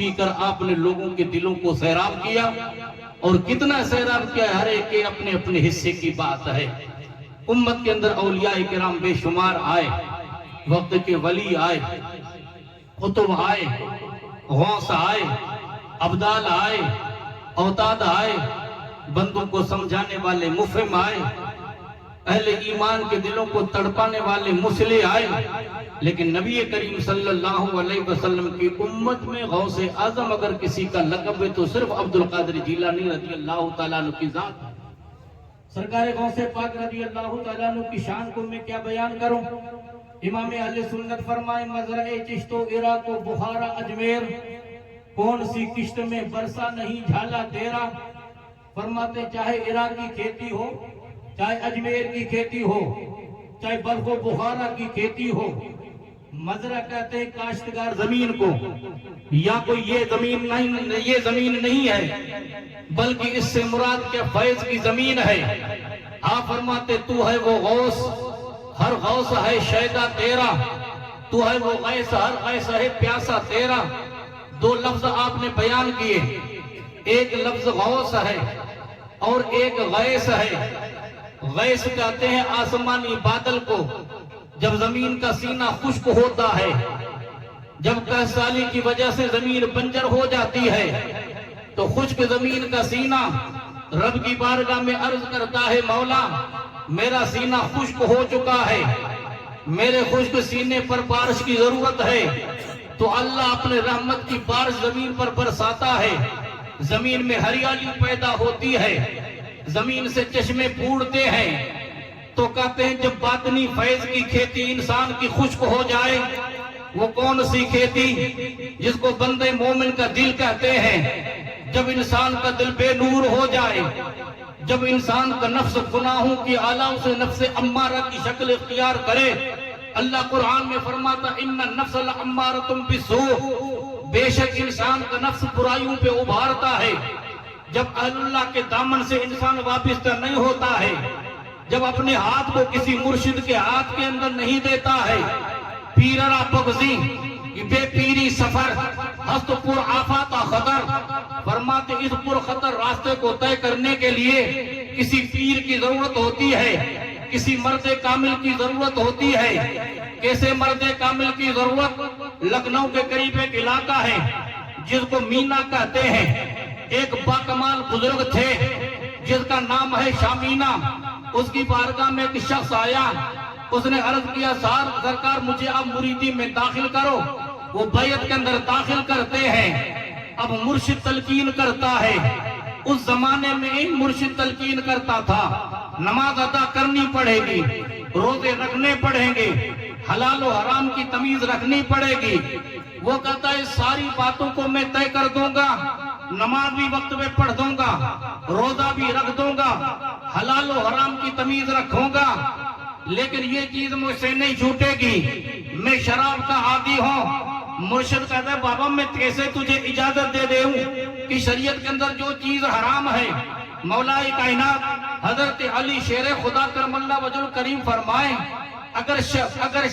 پی کر آپ نے لوگوں کے دلوں کو سیراب کیا، اور کتنا سیراب کیا، ہر ایک کے اپنے اپنے حصے کی بات ہے۔ امت کے اندر اولیاء کرام بے شمار آئے، وقت کے ولی آئے، قطب آئے، غوث آئے، ابدال آئے، اوتاد آئے، بندوں کو سمجھانے والے مفہم آئے، اہل ایمان کے دلوں کو تڑپانے والے مصلح آئے، لیکن نبی کریم صلی اللہ علیہ وسلم کی امت میں غوث اعظم اگر کسی کا لقب ہے تو صرف عبد القادر جیلانی رضی اللہ تعالیٰ عنہ کی ذات۔ سرکار غوث پاک رضی اللہ تعالیٰ عنہ کی شان کو میں کیا بیان کروں؟ امام اہل سنت فرمائے مزرع چشت و عراق و بخارا اجمیر، کون سی کشت میں برسا نہیں جھالا تیرا۔ فرماتے چاہے عراق کی کھیتی ہو، چاہے اجمیر کی کھیتی ہو، چاہے بلخ و بخارا کی کھیتی ہو، مزرع کہتے ہیں کاشتکار زمین کو، یا کوئی یہ زمین نہیں ہے بلکہ اس سے مراد کیا فیض کی زمین ہے۔ آپ فرماتے تو ہے وہ غوث، ہر غوث ہے شیدا تیرا، تو ہے وہ غیث، ہر غیث ہے پیاسا تیرا۔ دو لفظ آپ نے بیان کیے، ایک لفظ غوث ہے اور ایک غیث ہے۔ غیث کہتے ہیں آسمانی بادل کو، جب زمین کا سینہ خشک ہوتا ہے، جب قحط سالی کی وجہ سے زمین بنجر ہو جاتی ہے تو خشک زمین کا سینہ رب کی بارگاہ میں عرض کرتا ہے مولا میرا سینہ خشک ہو چکا ہے، میرے خشک سینے پر بارش کی ضرورت ہے، تو اللہ اپنے رحمت کی بارش زمین پر برساتا ہے، زمین میں ہریالی پیدا ہوتی ہے، زمین سے چشمے پھوٹتے ہیں۔ تو کہتے ہیں جب باطنی فیض کی کھیتی انسان کی خشک ہو جائے، وہ کون سی کھیتی جس کو بندے مومن کا دل کہتے ہیں، جب انسان کا دل بے نور ہو جائے، جب انسان کا نفس گناہوں کی آلام سے نفس امارہ کی شکل اختیار کرے۔ اللہ قرآن میں فرماتا ان النفس لامارۃ بالسوء، بے شک انسان کا نفس برائیوں پہ ابھارتا ہے۔ جب اہل اللہ کے دامن سے انسان وابستہ نہیں ہوتا ہے، جب اپنے ہاتھ کو کسی مرشد کے ہاتھ کے اندر نہیں دیتا ہے، پیررا بغزی بے پیری سفر ہست پر آفات خطر، فرماتے اس پر خطر راستے کو طے کرنے کے لیے کسی پیر کی ضرورت ہوتی ہے، کسی مرد کامل کی ضرورت ہوتی ہے۔ کیسے مرد کامل کی ضرورت؟ لکھنؤ کے قریب ایک علاقہ ہے جس کو مینا کہتے ہیں، ایک باکمال بزرگ تھے جس کا نام ہے شامینا۔ اس کی بارگاہ میں ایک شخص آیا، اس نے عرض کیا سرکار مجھے اب مریدی میں داخل کرو۔ وہ بیعت کے اندر داخل کرتے ہیں۔ اب مرشد تلقین کرتا ہے، اس زمانے میں ایک مرشد تلقین کرتا تھا نماز ادا کرنی پڑے گی، روزے رکھنے پڑیں گے، حلال و حرام کی تمیز رکھنی پڑے گی۔ وہ کہتا ہے ساری باتوں کو میں طے کر دوں گا، نماز بھی وقت میں پڑھ دوں گا، روزہ بھی رکھ دوں گا، حلال و حرام کی تمیز رکھوں گا، لیکن یہ چیز مجھ سے نہیں چھوٹے گی، میں شراب کا عادی ہوں۔ مرشد کہتا ہے بابا میں کیسے تجھے اجازت دے دوں کہ شریعت کے اندر جو چیز حرام ہے، مولا کائنات حضرت علی شیر خدا کرم اللہ وجہ الکریم فرمائیں اگر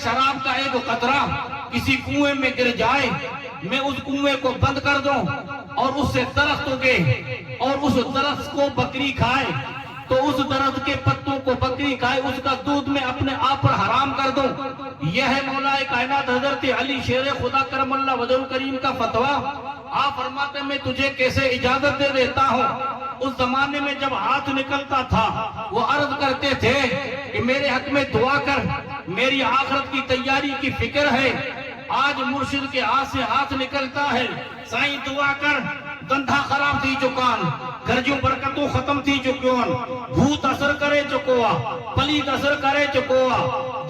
شراب کا ایک قطرہ کسی کنویں میں گر جائے، میں اس کنویں کو بند کر دوں اور اس سے درخت اگے اور اس درخت کو بکری کھائے، تو اس درخت کے پتوں کو بکری کھائے، اس کا دودھ میں اپنے آپ پر حرام کر دوں۔ یہ ہے مولا کائنات حضرت علی شیر خدا کرم اللہ وجہ الکریم کا فتویٰ۔ آپ فرماتے میں تجھے کیسے اجازت دے دیتا ہوں۔ اس زمانے میں جب ہاتھ نکلتا تھا وہ عرض کرتے تھے کہ میرے حق میں دعا کر، میری آخرت کی تیاری کی فکر ہے۔ آج مرشد کے ہاتھ سے ہاتھ نکلتا ہے، سائیں دعا کر، دندھا خراب تھی چکان، گھرجوں برکتوں ختم تھی چکان، بھوت اثر کرے چکوا، پلید اثر کرے چکوا،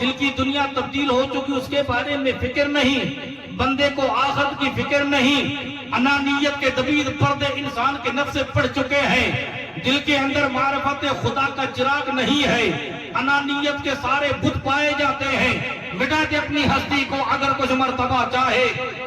دل کی دنیا تبدیل ہو چکی، اس کے بارے میں فکر نہیں، بندے کو آخرت کی فکر نہیں۔ انانیت کے دبیر پردے انسان کے نفس سے پڑ چکے ہیں، دل کے اندر معرفت خدا کا چراغ نہیں ہے۔ انانیت کے سارے بت پائے جاتے ہیں. مٹا دے اپنی ہستی کو اگر کچھ مرتبہ چاہے.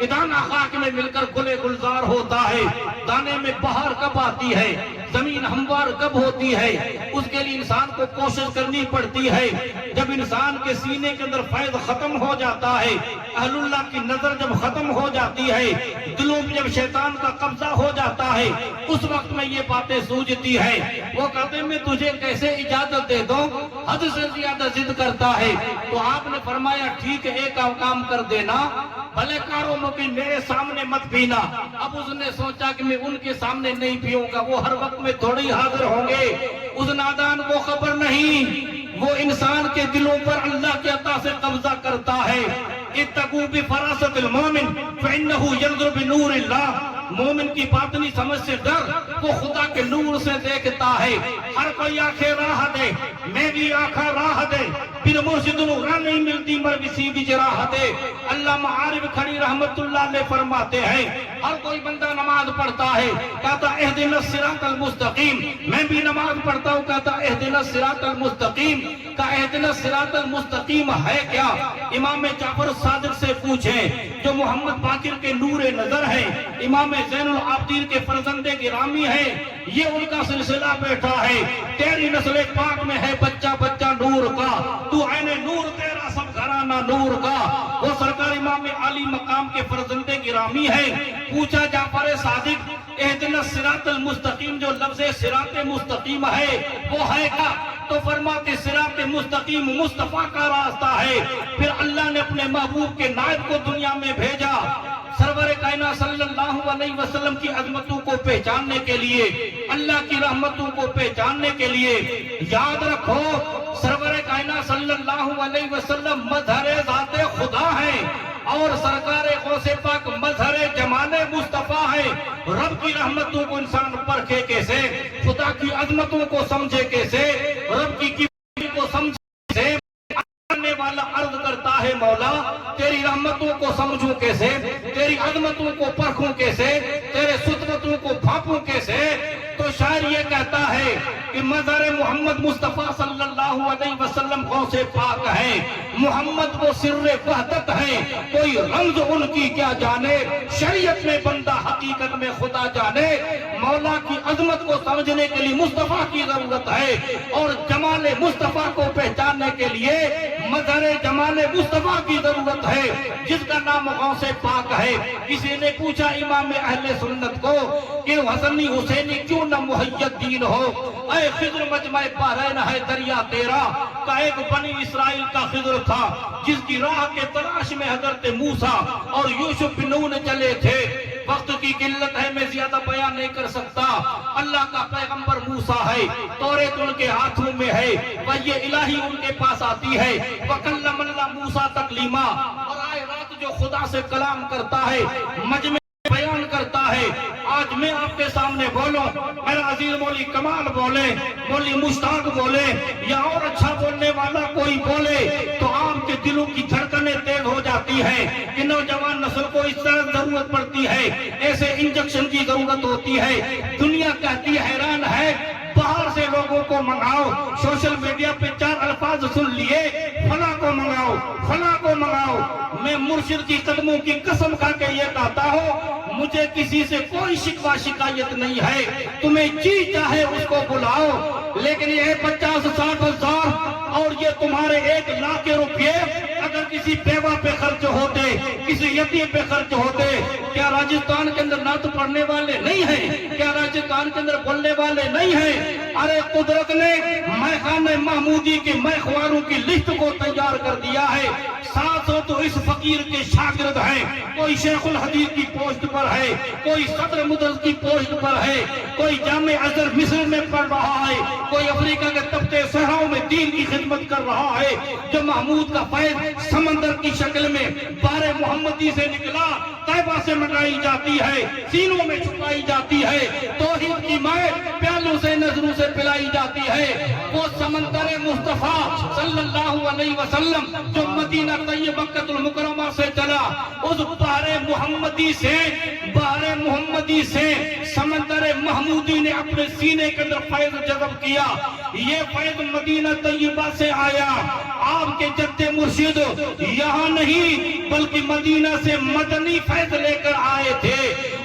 دانہ خاک میں مل کر گلے گلزار ہوتا ہے. دانے میں بہار کب آتی ہے, زمین ہموار کب ہوتی ہے, اس کے لیے انسان کو کوشش کرنی پڑتی ہے. جب انسان کے سینے کے اندر فیض ختم ہو جاتا ہے, اہل اللہ کی نظر جب ختم ہو جاتی ہے, دلوں میں جب شیطان کا قبضہ ہو جاتا ہے, اس وقت میں یہ باتیں سوجتی ہے. وہ کہتے ہیں میں تجھے کیسے اجازت دے دوں, حد سے زیادہ ضد کرتا ہے. تو آپ نے فرمایا ٹھیک ہے ایک کام کر دینا, بھلے کاروں میں میرے سامنے مت پینا. اب اس نے سوچا کہ میں ان کے سامنے نہیں پیوں گا, وہ ہر وقت میں تھوڑی حاضر ہوں گے. اس نادان کو خبر نہیں, وہ انسان کے دلوں پر اللہ کے عطا سے قبضہ کرتا ہے. اتقوا بفراست المومن فإنه ينظر بنور اللہ. مومن کی باطنی سمجھ سے ڈر, وہ خدا کے نور سے دیکھتا ہے. ہر کوئی آنکھیں راہ دے, میں بھی آنکھیں راہ دے, پھر مرشد راہ نہیں ملتی مر کسی بھی راہ دے. علامہ عارف کھڑی رحمت اللہ علیہ فرماتے ہیں ہر کوئی بندہ نماز پڑھتا ہے, کہتا اہدنا الصراط المستقیم. میں بھی نماز پڑھتا ہوں, کہتا اہدنا الصراط المستقیم. کا اہدنا الصراط المستقیم ہے کیا؟ امام جعفر صادق سے پوچھیں جو محمد باقر کے نور نظر ہیں, امام زین العابدین کے فرزند گرامی ہیں. یہ ان کا سلسلہ بیٹھا ہے. تیری نسل پاک میں ہے بچہ بچہ نور کا, تو عین نور تیرا سب گھرانہ نور کا. وہ سرکار امام عالی مقام کے فرزند گرامی ہیں. پوچھا جعفر صادق اہدنا الصراط المستقیم, جو لفظ صراط مستقیم ہے وہ ہے کیا؟ تو فرماتے صراط مستقیم مصطفیٰ کا راستہ ہے. پھر اللہ نے اپنے محبوب کے نائب کو دنیا میں بھیجا, سرور کائنات صلی اللہ علیہ وسلم کی عظمتوں کو پہچاننے کے لیے, اللہ کی رحمتوں کو پہچاننے کے لیے. یاد رکھو سرور کائنات صلی اللہ علیہ وسلم مظہر ذات خدا ہیں, اور سرکار غوث پاک مظہر جمال مصطفیٰ ہے. رب کی رحمتوں کو انسان پرکھے کیسے, خدا کی عظمتوں کو سمجھے کیسے, رب کی کو سمجھے کیسے. آنے والا عرض کرتا ہے مولا تیری رحمتوں کو سمجھوں کیسے, تیری عظمتوں کو پرکھوں کیسے, تیرے ستوتوں کو بھاپوں کیسے. تو شاعر یہ کہتا ہے کہ مظہر محمد مصطفیٰ صلی اللہ علیہ وسلم غوث پاک ہے, محمد وہ سر وحدت ہے, کوئی رمز ان کی کیا جانے, شریعت میں بندہ حقیقت میں خدا جانے. مولا کی عظمت کو سمجھنے کے لیے مصطفیٰ کی ضرورت ہے, اور جمال مصطفیٰ کو پہچاننے کے لیے مظہر جمال مصطفیٰ کی ضرورت ہے, جس کا نام غوث پاک ہے. کسی نے پوچھا امام اہل سنت کو کہ حسنی حسینی کیوں نہ محیط دین ہو, اے خضر مجمع بحرین ہے دریا تیرا. کا ایک بنی اسرائیل کا خضر تھا جس کی راہ کے تلاش میں حضرت موسیٰ اور یوسف بن نون چلے تھے. وقت کی قلت ہے, میں زیادہ بیان نہیں کر سکتا. اللہ کا پیغمبر موسیٰ ہے, توریت ان کے ہاتھوں میں ہے, وحی الہی ان کے پاس آتی ہے. وَكَلَّمَ اللَّهُ مُوسَىٰ تَكْلِيمًا, اور آئے رات جو خدا سے کلام کرتا ہے, مجمع بیان کرتا ہے. آج میں آپ کے سامنے بولوں, میرا عزیز مولی کمال بولے, مولی مشتاق بولے, یا اور اچھا بولنے والا کوئی بولے, تو آپ کے دلوں کی دھڑکنیں تیز ہو جاتی ہیں کہ نوجوان نسل کو اس طرح ضرورت پڑتی ہے, ایسے انجیکشن کی ضرورت ہوتی ہے. دنیا کہتی حیران ہے, باہر سے لوگوں کو منگاؤ, سوشل میڈیا پہ 4 الفاظ سن لیے, فلاں کو منگاؤ, فلاں کو منگاؤ. میں مرشد کی قدموں کی قسم کھا کے یہ کہتا ہوں, مجھے کسی سے کوئی شکوہ شکایت نہیں ہے, تمہیں جی چاہے اس کو بلاؤ, لیکن یہ 50-60 ہزار اور یہ تمہارے 1 لاکھ روپے اگر کسی بیوہ پہ خرچ ہوتے, کسی یتیم پہ خرچ ہوتے, کیا راجستھان کے اندر نعت پڑھنے والے نہیں ہیں, کیا راجستھان کے اندر بولنے والے نہیں ہیں. ارے قدرت نے میخانہ محمودی کے میخواروں کی لسٹ کو تیار کر دیا ہے. 700 تو اس فقیر کے شاگرد ہیں, کوئی شیخ الحدیث کی پوسٹ پر ہے, کوئی صدر مدرس کی پوسٹ پر ہے, کوئی جامع ازہر مصر میں پڑھ رہا ہے, کوئی افریقہ کے تپتے صحراؤں میں دین کی خدمت کر رہا ہے. جو محمود کا فیض سمندر کی شکل میں بار محمدی سے نکلا, طیبہ سے منگائی جاتی ہے, سینوں میں چھپائی جاتی ہے, توحید کی مائے پیالوں سے نظروں سے پلائی جاتی ہے. وہ سمندر مصطفیٰ صلی اللہ علیہ وسلم جو مدینہ طیبہ مکہ المکرمہ سے چلا, اس بحر محمدی سے, بحر محمدی محمودی سے سمندر محمودی نے اپنے سینے کے اندر فیض جذب کیا. یہ فیض مدینہ طیبہ سے آیا. آپ کے جد مرشد یہاں نہیں بلکہ مدینہ سے مدنی فیض لے کر آئے تھے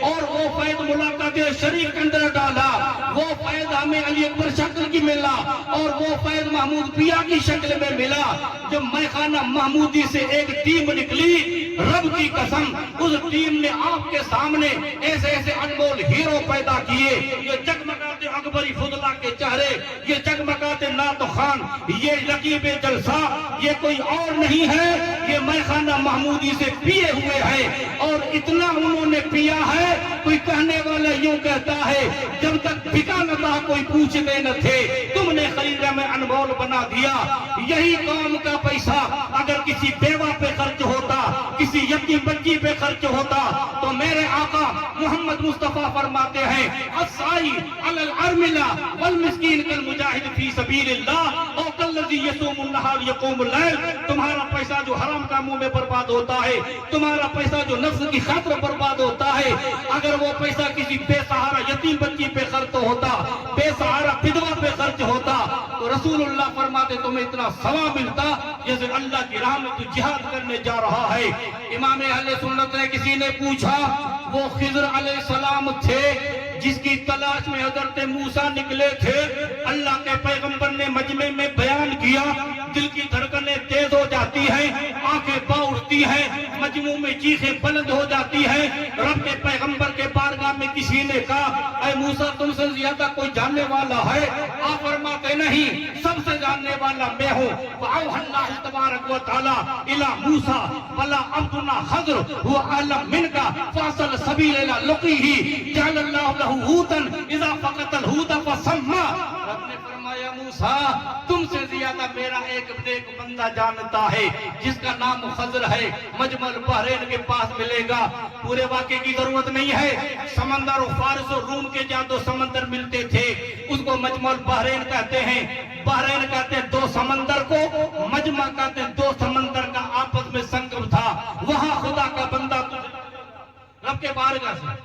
اور وہ فیض ملاقات شریف کے اندر ڈالا. وہ فیض ہمیں علی اکبر شکل کی ملا اور وہ فیض محمود پیا کی شکل میں ملا. جب میخانہ محمودی سے ایک ٹیم نکلی, رب کی قسم اس ٹیم نے آپ کے سامنے ایسے ایسے انمول ہیرو پیدا کیے. یہ جگمگاتے اکبری فضلہ کے چہرے, یہ جگمگاتے نعت خان, یہ رقیب جلسہ, یہ کوئی اور نہیں ہے, یہ میخانہ محمودی سے پیے ہوئے ہیں. اور اتنا انہوں نے پیا ہے, کوئی کہنے والا یوں کہتا ہے جب تک بکا نہ تھا کوئی پوچھتے نہ تھے, تم نے خریدہ میں انمول بنا دیا. یہی قوم کا پیسہ اگر کسی بیوہ پہ خرچ ہوتا, کسی یتیم بچی پہ خرچ ہوتا, تو میرے آقا محمد مصطفیٰ فرماتے ہیں السائی علی الارملہ والمسکین کالمجاہد فی سبیل اللہ او کالذی یصوم النہار یقوم اللیل. تمہارا پیسہ جو حرام کاموں میں برباد ہوتا ہے, تمہارا پیسہ جو نفس کی خاطر برباد ہوتا ہے, اگر وہ پیسہ کسی بے سہارا یتیم بچی پہ خرچ ہوتا, بے سہارا بدوا پہ خرچ ہوتا, تو رسول اللہ فرماتے تمہیں اتنا ثواب ملتا جیسے اللہ کی راہ میں تو جہاد کرنے جا رہا ہے. امام اہل سنت نے کسی نے پوچھا, وہ خضر علیہ السلام تھے جس کی تلاش میں حضرت موسیٰ نکلے تھے. اللہ کے پیغمبر نے مجمع میں بیان کیا, دل کی دھڑکنیں تیز ہو جاتی ہیں, آنکھیں باؤ اٹھتی ہیں, مجموع میں چیخیں بلند ہو جاتی ہیں. رب کے پیغمبر کے بارگاہ میں کسی نے کہا اے موسیٰ تم سے زیادہ کوئی جاننے والا ہے؟ آپ فرماتے نہیں, سب سے جاننے والا میں ہوں. فَأَوْحَى اللَّهُ تَبَارَكَ وَتَعَالَى إِلَى مُوسَىٰ وَلَا عَبْدُنَا خَضْرٌ هُوَ أَعْلَمُ مِنْكَ فَأَصَلَ السَّبِيلَ إِلَىٰ لُقِيهِ جَعَلَ اللَّهُ لَهُ هُودًا إِذَا فَقَدَ الْهُودَ فَسَمَّىٰ. رب نے فرمایا موسیٰ تم سے زیادہ میرا ایک بندہ جانتا ہے جس کا نام خضر ہے, مجمع البحرین کے پاس ملے گا. پورے واقعے کی ضرورت نہیں ہے, سمندر و فارس و روم کے جہاں دو سمندر ملتے تھے اس کو مجمع البحرین کہتے ہیں. بحرین کہتے ہیں دو سمندر کو, مجمع کہتے ہیں دو سمندر کا آپس میں سنگم تھا. وہاں خدا کا بندہ رب کے بارگاہ سے,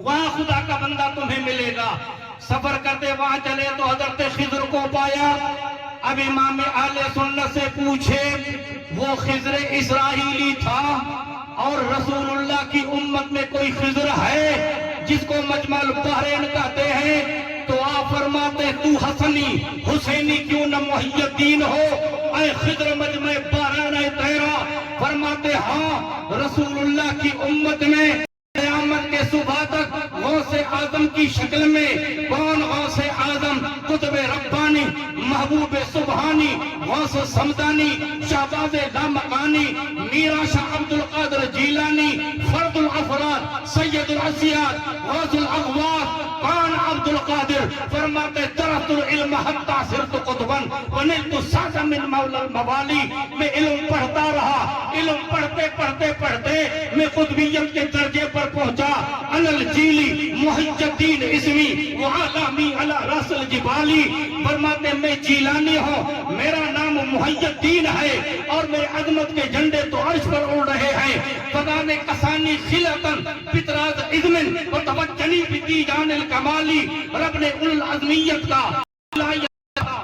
وہاں خدا کا بندہ تمہیں ملے گا. سفر کرتے وہاں چلے تو حضرت خضر کو پایا. اب امام اہل سنت سے پوچھے, وہ خضر اسرائیلی تھا اور رسول اللہ کی امت میں کوئی خضر ہے جس کو مجمع البحرین کہتے ہیں؟ تو آپ فرماتے تو حسنی حسینی کیوں نہ محی الدین ہو, اے خضر مجمع بحرین ہے تیرا. فرماتے ہاں, رسول اللہ کی امت میں قیامت کے صبح تک غوث اعظم کی شکل میں, کون غوث اعظم؟ قطب ربانی, محبوب سبحانی, غوث سمدانی, شہباز لامکانی, میرا شاہ عبد القادر جیلانی, فرد الافراد, سید الاسیاد, غوث الاغواث, کون عبد القادر؟ فرماتے ترکت العلم حتی صرت قطبا ونلت السعد من مولا الموالی. میں علم پڑھتا رہا, علم پڑھتے پڑھتے پڑھتے میں قطبیت کے درجے پر پہنچا. انا الجیلی محی الدین اسمی وعالامی علی راس الجبالی. فرماتے میں جیلانی ہوں, میرا نام محی الدین ہے اور میرے عظمت کے جھنڈے تو عرش پر اڑ رہے ہیں. فدان کسانی خلطن بطراز اذمن وتوجنی بتیجان الکمالی. رب نے العظمیت کا,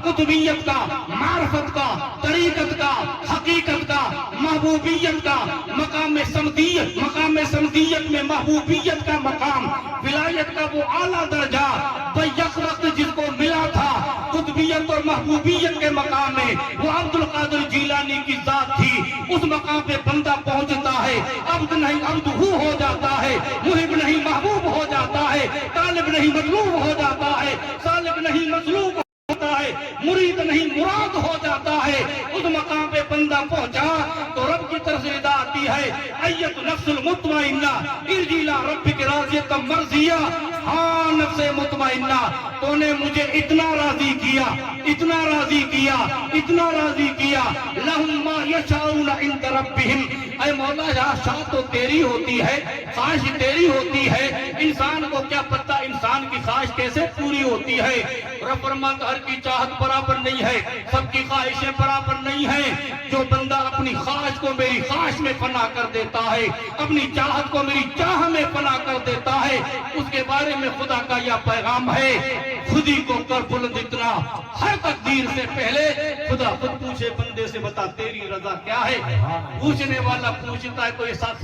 قطبیت کا, معرفت کا, طریقت کا, حقیقت کا, محبوبیت کا, مقام سمدیت, مقام سمدیت میں محبوبیت کا مقام, ولایت کا وہ اعلیٰ درجہ بیک وقت جس کو ملا تھا قطبیت اور محبوبیت کے مقام میں, وہ عبد القادر جیلانی کی ذات تھی. اس مقام پہ بندہ پہنچتا ہے, عبد نہیں عبد ہو جاتا ہے, محب نہیں محبوب ہو جاتا ہے, طالب نہیں مطلوب ہو جاتا ہے, طالب نہیں مطلوب ہوتا ہے, مرید نہیں مراد ہو جاتا ہے. اس مقام پہ بندہ پہنچا تو رب کی طرف سے ندا آتی ہے ایت نفس المطمئنہ ارجعی الی ربک راضیۃ مرضیہ. ہاں نفس مطمئنہ, تو نے مجھے اتنا راضی کیا, اتنا راضی کیا, اتنا راضی کیا. لہم ما یشاؤون عند ربہم, اے مولا شاہ تو تیری ہوتی ہے، خواہش تیری ہوتی ہے، انسان کو کیا پتہ انسان کی خواہش کیسے پوری ہوتی ہے۔ رب فرماتا ہر کی چاہت برابر نہیں ہے، سب کی خواہشیں برابر نہیں ہیں۔ جو بندہ اپنی خواہش کو میری خواہش میں فنا کر دیتا ہے، اپنی چاہت کو میری چاہ میں فنا کر دیتا ہے، اس کے بارے میں خدا کا یہ پیغام ہے، خودی کو کر بلند اتنا، ہر تقدیر سے پہلے خدا خود پوچھے بندے سے، بتا تیری رضا کیا ہے۔ پوچھنے والا پوچھتا ہے تو یہ ساتھ